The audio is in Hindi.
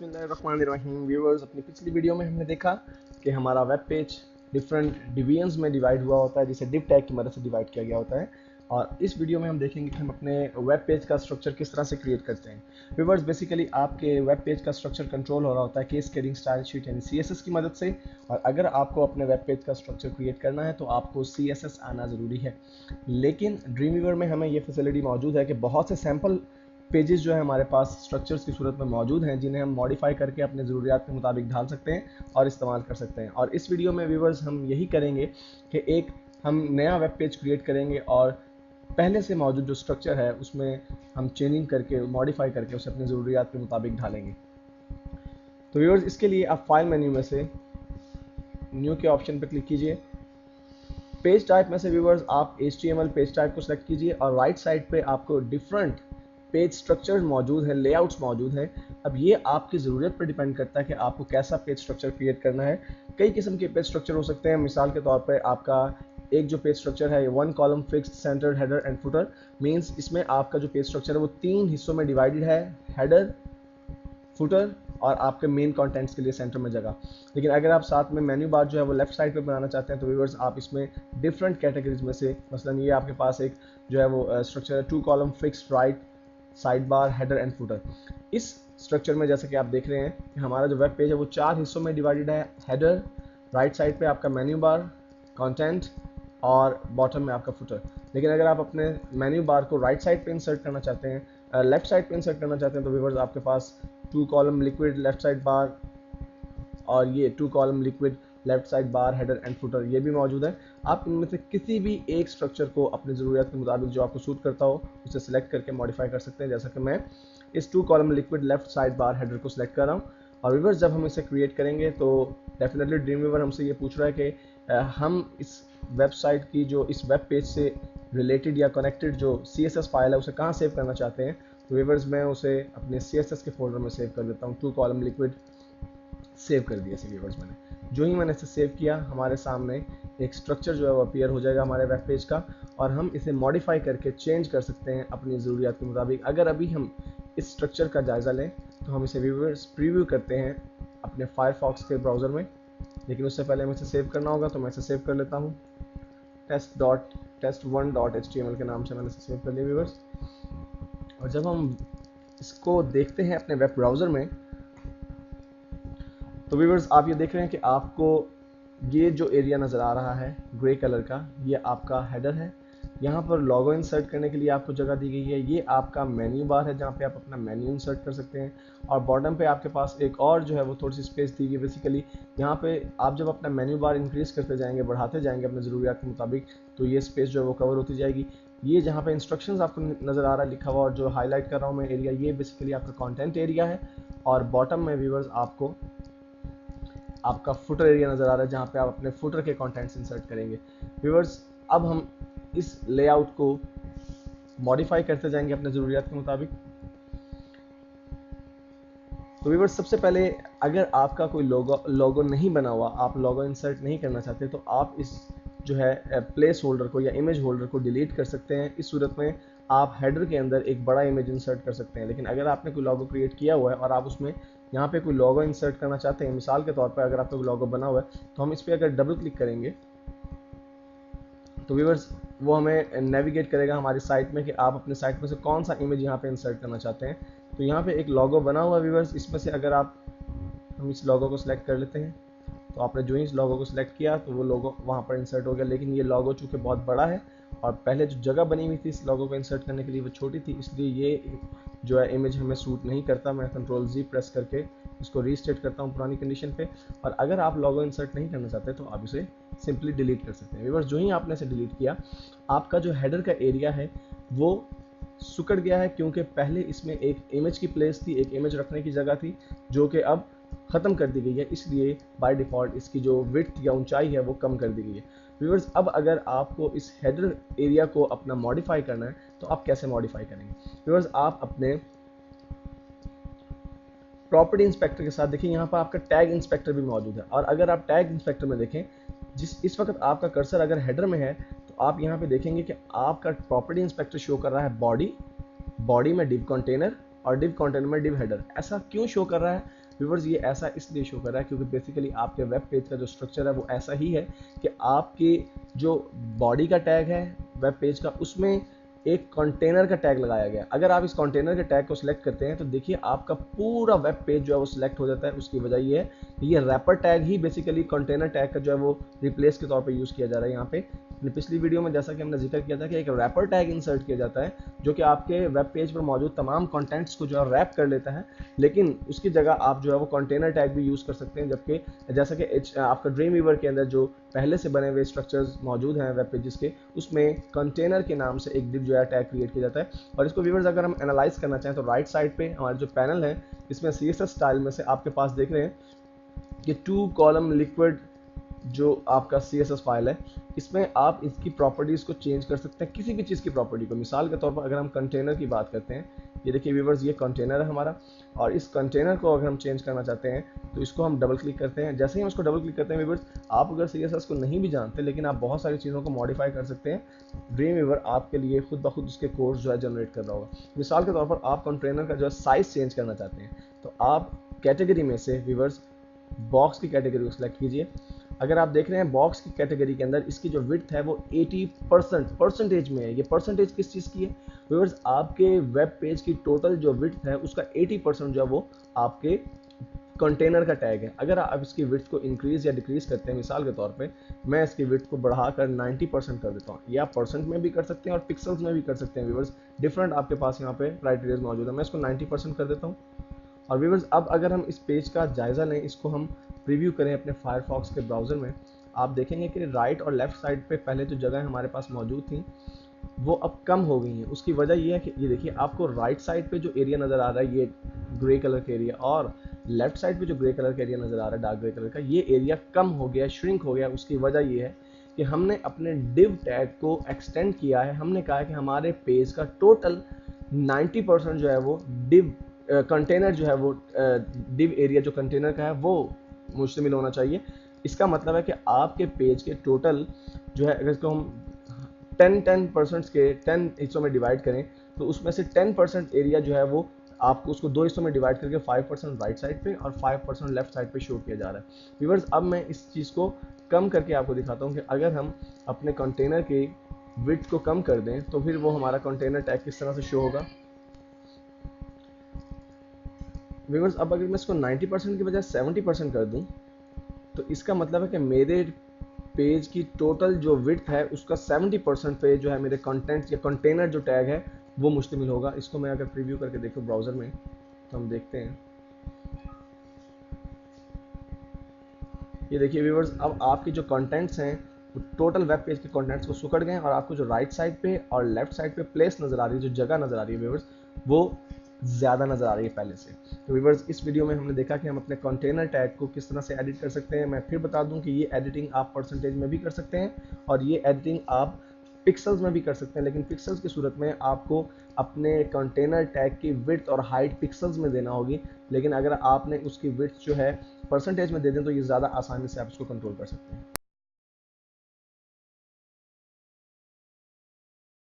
बिस्मिल्लाहिर्रहमानिर्रहीम। व्यूअर्स, अपनी पिछली वीडियो में हमने देखा कि हमारा वेब पेज डिफरेंट डिवीजन्स में डिवाइड हुआ होता है, जिसे डिव टैग की मदद से डिवाइड किया गया होता है। और इस वीडियो में हम देखेंगे कि हम अपने वेब पेज का स्ट्रक्चर किस तरह से क्रिएट करते हैं। व्यूअर्स, बेसिकली आपके वेब पेज का स्ट्रक्चर कंट्रोल हो रहा होता है कैस्केडिंग स्टाइल शीट यानी CSS की मदद से। और अगर आपको अपने वेब पेज का स्ट्रक्चर क्रिएट करना है तो आपको CSS आना ज़रूरी है। लेकिन ड्रीमवीवर में हमें ये फैसिलिटी मौजूद है कि बहुत से सैम्पल पेजेस जो है हमारे पास स्ट्रक्चर्स की सूरत में मौजूद हैं, जिन्हें हम मॉडिफाई करके अपने ज़रूरियात के मुताबिक ढाल सकते हैं और इस्तेमाल कर सकते हैं। और इस वीडियो में व्यूवर्स हम यही करेंगे कि एक हम नया वेब पेज क्रिएट करेंगे और पहले से मौजूद जो स्ट्रक्चर है उसमें हम चेंजिंग करके मॉडिफाई करके उसे अपने ज़रूरियात के मुताबिक ढालेंगे। तो व्यूवर्स, इसके लिए आप फाइल मेन्यू में से न्यू के ऑप्शन पर क्लिक कीजिए। पेज टाइप में से व्यूवर्स आप HTML पेज टाइप को सिलेक्ट कीजिए और राइट साइड पे आपको डिफरेंट पेज स्ट्रक्चर मौजूद है, लेआउट्स मौजूद हैं। अब ये आपकी ज़रूरत पर डिपेंड करता है कि आपको कैसा पेज स्ट्रक्चर क्रिएट करना है। कई किस्म के पेज स्ट्रक्चर हो सकते हैं। मिसाल के तौर पे आपका एक जो पेज स्ट्रक्चर है, 1 column fixed centred header and footer, means इसमें आपका जो पेज स्ट्रक्चर है वो 3 हिस्सों में डिवाइडेड है, हेडर, फुटर और आपके मेन कंटेंट्स के लिए सेंटर में जगह। लेकिन अगर आप साथ में मेन्यू बार जो है वो लेफ्ट साइड पे बनाना चाहते हैं तो व्यूअर्स आप इसमें डिफरेंट कैटेगरीज में से, मसलन ये आपके पास एक जो है वो स्ट्रक्चर है 2 column fixed right side bar header and footer. इस स्ट्रक्चर में जैसे कि आप देख रहे हैं कि हमारा जो वेब पेज है वो 4 हिस्सों में डिवाइडेड है। हेडर, राइट साइड पे आपका मेन्यू बार, कंटेंट और बॉटम में आपका फुटर। लेकिन अगर आप अपने मेन्यू बार को राइट साइड पे इंसर्ट करना चाहते हैं, लेफ्ट साइड पे इंसर्ट करना चाहते हैं तो व्यूअर्स आपके पास 2 column liquid left side bar और ये 2 column liquid left side bar header and footer ये भी मौजूद है। आप इनमें से किसी भी एक स्ट्रक्चर को अपनी ज़रूरत के मुताबिक जो आपको सूट करता हो उसे सिलेक्ट करके मॉडिफाई कर सकते हैं। जैसा कि मैं इस 2 column liquid left side bar header को सिलेक्ट कर रहा हूँ। और व्यूअर्स, जब हम इसे क्रिएट करेंगे तो डेफिनेटली ड्रीमवीवर हमसे ये पूछ रहा है कि हम इस वेबसाइट की जो इस वेब पेज से रिलेटेड या कनेक्टेड जो CSS फाइल है उसे कहाँ सेव करना चाहते हैं। तो व्यूअर्स, मैं उसे अपने CSS के फोल्डर में सेव कर देता हूँ। 2 कॉलम लिक्विड सेव कर दिया व्यूअर्स मैंने। जो ही मैंने इसे सेव किया, हमारे सामने एक स्ट्रक्चर जो है वो अपीयर हो जाएगा हमारे वेब पेज का और हम इसे मॉडिफाई करके चेंज कर सकते हैं अपनी ज़रूरियात के मुताबिक। अगर अभी हम इस स्ट्रक्चर का जायज़ा लें तो हम इसे व्यूअर्स प्रीव्यू करते हैं अपने फायरफॉक्स के ब्राउज़र में। लेकिन उससे पहले हमें इसे सेव करना होगा, तो मैं इसे सेव कर लेता हूँ। test1.html के नाम से मैंने इसे सेव कर लिया व्यूअर्स। और जब हम इसको देखते हैं अपने वेब ब्राउज़र में तो व्यूअर्स आप ये देख रहे हैं कि आपको ये जो एरिया नज़र आ रहा है ग्रे कलर का, ये आपका हेडर है। यहाँ पर लोगो इंसर्ट करने के लिए आपको जगह दी गई है। ये आपका मेन्यू बार है जहाँ पे आप अपना मेन्यू इंसर्ट कर सकते हैं। और बॉटम पे आपके पास एक और जो है वो थोड़ी सी स्पेस दी गई है। बेसिकली यहाँ पे आप जब अपना मेन्यू बार इंक्रीज़ करते जाएंगे, बढ़ाते जाएंगे अपने ज़रूरियात के मुताबिक, तो ये स्पेस जो है वो कवर होती जाएगी। ये जहाँ पे इंस्ट्रक्शंस आपको नज़र आ रहा है लिखा हुआ और जो हाईलाइट कर रहा हूँ मैं एरिया, ये बेसिकली आपका कॉन्टेंट एरिया है। और बॉटम में व्यूअर्स आपको आपका फुटर एरिया नज़र आ रहा है जहाँ पे आप अपने फुटर के कंटेंट्स इंसर्ट करेंगे। व्यूअर्स, अब हम इस लेआउट को मॉडिफाई करते जाएंगे अपने ज़रूरियात के मुताबिक। तो व्यूअर्स, सबसे पहले अगर आपका कोई लोगो नहीं बना हुआ, आप लोगो इंसर्ट नहीं करना चाहते, तो आप इस जो है प्लेस होल्डर को या इमेज होल्डर को डिलीट कर सकते हैं। इस सूरत में आप हेडर के अंदर एक बड़ा इमेज इंसर्ट कर सकते हैं। लेकिन अगर आपने कोई लोगो क्रिएट किया हुआ है और आप उसमें यहाँ पे कोई लोगो इंसर्ट करना चाहते हैं, मिसाल के तौर पर अगर आपका कोई लोगो बना हुआ है तो हम इस पर अगर डबल क्लिक करेंगे तो व्यूअर्स वो हमें नेविगेट करेगा हमारी साइट में कि आप अपने साइट में से कौन सा इमेज यहाँ पे इंसर्ट करना चाहते हैं। तो यहाँ पे एक लोगो बना हुआ व्यूअर्स, इसमें से अगर हम इस लोगो को सिलेक्ट कर लेते हैं तो आपने जो ही इस लोगो को सिलेक्ट किया तो वो लोगो वहाँ पर इंसर्ट हो गया। लेकिन ये लोगो चूँकि बहुत बड़ा है और पहले जो जगह बनी हुई थी इस लोगो को इंसर्ट करने के लिए वो छोटी थी, इसलिए ये जो है इमेज हमें सूट नहीं करता। मैं Ctrl+Z प्रेस करके इसको रीस्टेट करता हूँ पुरानी कंडीशन पे। और अगर आप लोगो इंसर्ट नहीं करना चाहते तो आप इसे सिंपली डिलीट कर सकते हैं। व्यूअर्स, जो ही आपने इसे डिलीट किया, आपका जो हेडर का एरिया है वो सुकड़ गया है, क्योंकि पहले इसमें एक इमेज की प्लेस थी, एक इमेज रखने की जगह थी, जो कि अब ख़त्म कर दी गई है। इसलिए बाय डिफ़ॉल्ट इसकी जो विड्थ या ऊंचाई है वो कम कर दी गई है। व्यूअर्स, अब अगर आपको इस हेडर एरिया को अपना मॉडिफाई करना है तो आप कैसे मॉडिफाई करेंगे। व्यूअर्स, आप अपने प्रॉपर्टी इंस्पेक्टर के साथ देखिए, यहाँ पर आपका टैग इंस्पेक्टर भी मौजूद है। और अगर आप टैग इंस्पेक्टर में देखें, इस वक्त आपका कर्सर अगर हेडर में है तो आप यहाँ पे देखेंगे कि आपका प्रॉपर्टी इंस्पेक्टर शो कर रहा है बॉडी में डिव कंटेनर और डिव कंटेनर में डिव हेडर। ऐसा क्यों शो कर रहा है? व्यूअर्स ये ऐसा इसलिए शो कर रहा है क्योंकि बेसिकली आपके वेब पेज का जो स्ट्रक्चर है वो ऐसा ही है कि आपके जो बॉडी का टैग है वेब पेज का, उसमें एक कंटेनर का टैग लगाया गया। अगर आप इस कंटेनर के टैग को सिलेक्ट करते हैं तो देखिए आपका पूरा वेब पेज जो है वो सिलेक्ट हो जाता है। उसकी वजह ये है कि ये रैपर टैग ही बेसिकली कंटेनर टैग का जो है वो रिप्लेस के तौर पे यूज़ किया जा रहा है। यहाँ पे पिछली वीडियो में जैसा कि हमने जिक्र किया था कि एक रैपर टैग इंसर्ट किया जाता है जो कि आपके वेब पेज पर मौजूद तमाम कंटेंट्स को जो है रैप कर लेता है, लेकिन उसकी जगह आप जो है वो कंटेनर टैग भी यूज़ कर सकते हैं। जबकि जैसा कि आपका ड्रीम वीवर के अंदर जो पहले से बने हुए स्ट्रक्चर्स मौजूद हैं वेब पेजेस के, उसमें कंटेनर के नाम से एक डिव जो है टैग क्रिएट किया जाता है। और इसको व्यूअर्स अगर हम एनालाइज करना चाहें तो राइट साइड पे हमारे जो पैनल है इसमें CSS स्टाइल में से आपके पास देख रहे हैं कि 2 कॉलम लिक्विड जो आपका CSS फाइल है, इसमें आप इसकी प्रॉपर्टीज़ को चेंज कर सकते हैं, किसी भी चीज़ की प्रॉपर्टी को। मिसाल के तौर पर अगर हम कंटेनर की बात करते हैं, ये देखिए व्यूअर्स ये कंटेनर है हमारा, और इस कंटेनर को अगर हम चेंज करना चाहते हैं तो इसको हम डबल क्लिक करते हैं। जैसे ही हम इसको डबल क्लिक करते हैं व्यूअर्स, आप अगर CSS को नहीं भी जानते लेकिन आप बहुत सारी चीज़ों को मॉडिफाई कर सकते हैं। ड्रीम वीवर आपके लिए खुद ब खुद उसके कोर्स जो है जनरेट कर रहा होगा। मिसाल के तौर पर आप कंटेनर का जो है साइज़ चेंज करना चाहते हैं तो आप कैटेगरी में से व्यूअर्स बॉक्स की कैटेगरी को सिलेक्ट कीजिए। अगर आप देख रहे हैं बॉक्स की कैटेगरी के अंदर इसकी जो विड्थ है वो 80% परसेंटेज में है। ये परसेंटेज किस चीज़ की है व्यूअर्स? आपके वेब पेज की टोटल जो विड्थ है उसका 80% जो है वो आपके कंटेनर का टैग है। अगर आप इसकी विड्थ को इंक्रीज या डिक्रीज करते हैं, मिसाल के तौर पे मैं इसकी विड्थ को बढ़ाकर 90% कर देता हूँ, या परसेंट में भी कर सकते हैं और पिक्सल्स में भी कर सकते हैं व्यूअर्स। डिफरेंट आपके पास यहाँ पे क्राइटेरिया मौजूद है। मैं इसको 90% कर देता हूँ। और व्यूअर्स अब अगर हम इस पेज का जायज़ा लें, इसको हम प्रीव्यू करें अपने फायरफॉक्स के ब्राउज़र में, आप देखेंगे कि राइट और लेफ़्ट साइड पे पहले जो जगह हमारे पास मौजूद थी वो अब कम हो गई हैं। उसकी वजह ये है कि ये देखिए आपको राइट साइड पे जो एरिया नज़र आ रहा है ये ग्रे कलर का एरिया, और लेफ़्ट साइड पे जो ग्रे कलर का एरिया नज़र आ रहा है डार्क ग्रे कलर का, ये एरिया कम हो गया, श्रिंक हो गया। उसकी वजह ये है कि हमने अपने डिव टैग को एक्सटेंड किया है। हमने कहा है कि हमारे पेज का टोटल 90% जो है वो डिव कंटेनर जो है वो डिव एरिया जो कंटेनर का है वो मुश्तमिल होना चाहिए। इसका मतलब है कि आपके पेज के टोटल जो है, अगर इसको हम 10% के 10 हिस्सों में डिवाइड करें तो उसमें से 10% एरिया जो है वो आपको उसको 2 हिस्सों में डिवाइड करके 5% राइट साइड पे और 5% लेफ्ट साइड पे शो किया जा रहा है। व्यूअर्स अब मैं इस चीज़ को कम करके आपको दिखाता हूँ कि अगर हम अपने कंटेनर के विड्थ को कम कर दें तो फिर वो हमारा कंटेनर टैग किस तरह से शो होगा। व्यूअर्स अब अगर मैं इसको 90% की बजाय 70% कर दूं तो इसका मतलब है कि मेरे पेज की टोटल जो विड्थ है उसका 70% पे जो है मेरे कंटेंट या कंटेनर जो टैग है वो मुश्तमिल होगा। इसको मैं अगर प्रीव्यू करके देखूं ब्राउज़र में तो हम देखते हैं, ये देखिए व्यूअर्स अब आपके जो कंटेंट्स हैं वो टोटल वेब पेज के कंटेंट्स को सुकड़ गए हैं, और आपको जो राइट साइड पे और लेफ्ट साइड पे प्लेस नज़र आ रही है, जो जगह नज़र आ रही है व्यूअर्स, वो ज़्यादा नज़र आ रही है पहले से। तो व्यूअर्स इस वीडियो में हमने देखा कि हम अपने कंटेनर टैग को किस तरह से एडिट कर सकते हैं। मैं फिर बता दूं कि ये एडिटिंग आप परसेंटेज में भी कर सकते हैं और ये एडिटिंग आप पिक्सल्स में भी कर सकते हैं, लेकिन पिक्सल्स की सूरत में आपको अपने कंटेनर टैग की विड्थ और हाइट पिक्सल्स में देना होगी, लेकिन अगर आपने उसकी विड्थ जो है परसेंटेज में दे दें तो ये ज़्यादा आसानी से आप इसको कंट्रोल कर सकते हैं।